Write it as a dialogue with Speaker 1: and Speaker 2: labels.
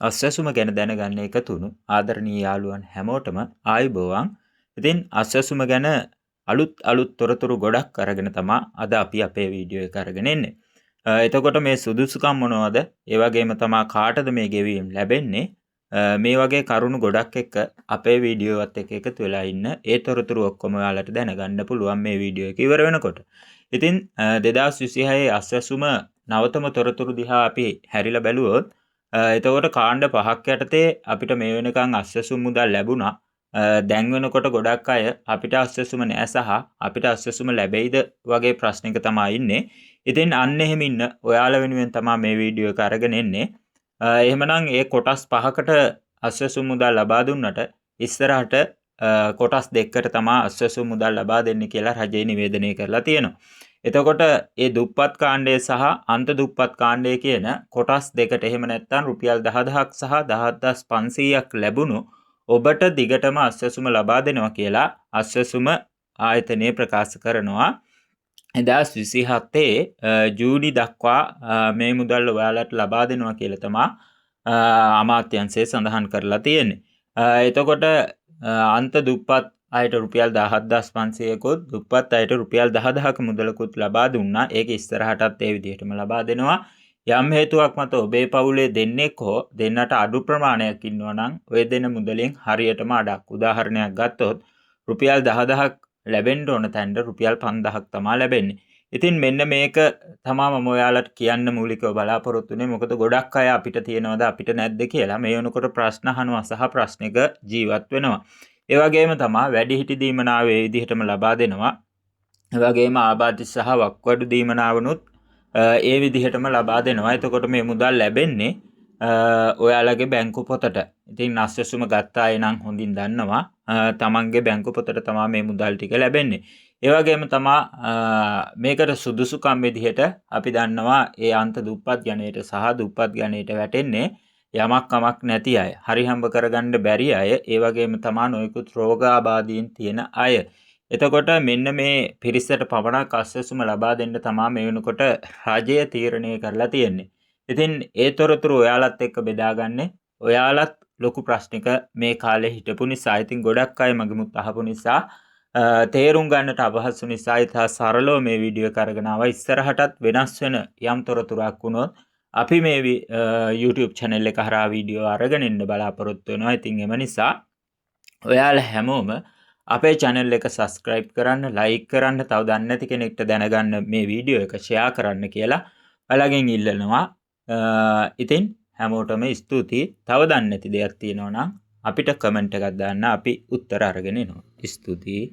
Speaker 1: අස්වැසුම ගැන දැනගන්න එකතුණු ආදරණීය යාළුවන් හැමෝටම ආයුබෝවන්. ඉතින් අස්වැසුම ගැන අලුත් තොරතුරු ගොඩක් අරගෙන තමයි අද අපි අපේ වීඩියෝ එක අරගෙන එන්නේ. එතකොට මේ සුදුසුකම් මොනවද? ඒ වගේම තමයි කාටද මේ ගෙවීම් ලැබෙන්නේ? මේ වගේ කරුණු ගොඩක් එක්ක අපේ වීඩියෝවත් එක්ක එකතු වෙලා ඉන්න. ඒ තොරතුරු ඔක්කොම ඔයාලට දැනගන්න පුළුවන් මේ වීඩියෝ එක ඉවර වෙනකොට. ඉතින් 2026 අස්වැසුම නවතම තොරතුරු දිහා අපි හැරිලා බැලුවොත් එතකොට කාණ්ඩ 5ක් යටතේ අපිට මේ වෙනකන් අස්වැසුම් මුදල් ලැබුණා. දැන් වෙනකොට ගොඩක් අය අපිට අස්වැසුම නෑ සහ අපිට අස්වැසුම ලැබෙයිද වගේ ප්‍රශ්නයක තමයි ඉන්නේ. ඉතින් අන්න එහෙම ඉන්න ඔයාලා වෙනුවෙන් තමයි මේ වීඩියෝ එක අරගෙන එන්නේ. එහෙමනම් ඒ කොටස් 5කට අස්වැසුම් මුදල් ලබා දුන්නට ඉස්සරහට කොටස් 2කට තමයි අස්වැසුම් මුදල් ලබා දෙන්නේ කියලා රජය නිවේදනය කරලා තියෙනවා. එතකොට ඒ දුප්පත් කාණ්ඩය සහ අන්ත දුප්පත් කාණ්ඩය කියන කොටස් දෙකට එහෙම නැත්නම් රුපියල් 10000ක් සහ 10500ක් ලැබුණු ඔබට දිගටම අස්වැසුම ලබා දෙනවා කියලා අස්වැසුම ආයතනය ප්‍රකාශ කරනවා. 2027 ජූනි දක්වා මේ මුදල් ඔයාලට ලබා දෙනවා කියලා තමයි අමාත්‍යාංශය සඳහන් කරලා තියෙන්නේ. එතකොට අන්ත දුප්පත් අයට රුපියල් 17500කුත් දුප්පත් අයට රුපියල් 10000ක මුදලකුත් ලබා දුන්නා. ඒක ඉස්සරහටත් ඒ විදිහටම ලබා දෙනවා. යම් හේතුවක් මත ඔබේ පවුලේ දෙන්නෙක් හෝ දෙන්නට අඩු ප්‍රමාණයක් ඉන්නවා නම් ඔය දෙන මුදලින් හරියටම අඩක්. උදාහරණයක් ගත්තොත් රුපියල් 10000ක් ලැබෙන්න ඕන තැනට රුපියල් 5000ක් තමයි ලැබෙන්නේ. ඉතින් මෙන්න මේක තමයි මම ඔයාලට කියන්න මූලිකව බලාපොරොත්තු වෙන්නේ. මොකද ගොඩක් අය අපිට තියෙනවද අපිට නැද්ද කියලා මේ වෙනකොට ප්‍රශ්න අහනවා සහ ප්‍රශ්නික ජීවත් වෙනවා. ඒ වගේම තමයි වැඩිහිටි දීමනාව ඒ විදිහටම ලබා දෙනවා. ඒ වගේම ආබාධිත සහ වක්වඩු දීමනාවනුත් ඒ විදිහටම ලබා දෙනවා. එතකොට මේ මුදල් ලැබෙන්නේ ඔයාලගේ බැංකු පොතට. ඉතින් අස්වැසුම ගත්ත අය නම් හොඳින් දන්නවා තමන්ගේ බැංකු පොතට තමයි මේ මුදල් ටික ලැබෙන්නේ. ඒ වගේම තමයි මේකට සුදුසුකම් විදිහට අපි දන්නවා ඒ අන්ත දුප්පත් ගණයට සහ දුප්පත් ගණයට වැටෙන්නේ යමක් කමක් නැති අය, හරි හම්බ කරගන්න බැරි අය, ඒ වගේම තමයි නොයෙකුත් රෝගාබාධීන් තියෙන අය. එතකොට මෙන්න මේ පිරිසට පමණක් අස්වැසුම ලබා දෙන්න තමයි මේ වෙනකොට රජය තීරණය කරලා තියෙන්නේ. ඉතින් ඒ තොරතුරු ඔයාලත් එක්ක බෙදාගන්නේ. ඔයාලත් ලොකු ප්‍රශ්නික මේ කාලේ හිටපු නිසා, ඉතින් ගොඩක් අය මගමුත් අහපු නිසා තේරුම් ගන්නට අපහසු නිසා ඉතා සරලව මේ වීඩියෝ එක අරගෙන ආවා. ඉස්සරහටත් වෙනස් වෙන යම් තොරතුරක් වුණොත් අපි මේ YouTube channel එක හරහා වීඩියෝ අරගෙන ඉන්න බලාපොරොත්තු වෙනවා. ඉතින් එම නිසා ඔයාලා හැමෝම අපේ channel එක subscribe කරන්න, like කරන්න, තව දන්නේ නැති කෙනෙක්ට දැනගන්න මේ වීඩියෝ එක share කරන්න කියලා ඔයාලගෙන් ඉල්ලනවා. ඉතින් හැමෝටම ස්තුතියි. තව දන්නේ නැති දෙයක් තියෙනවා නම් අපිට comment එකක් දාන්න, අපි උත්තර අරගෙන එනවා. ස්තුතියි.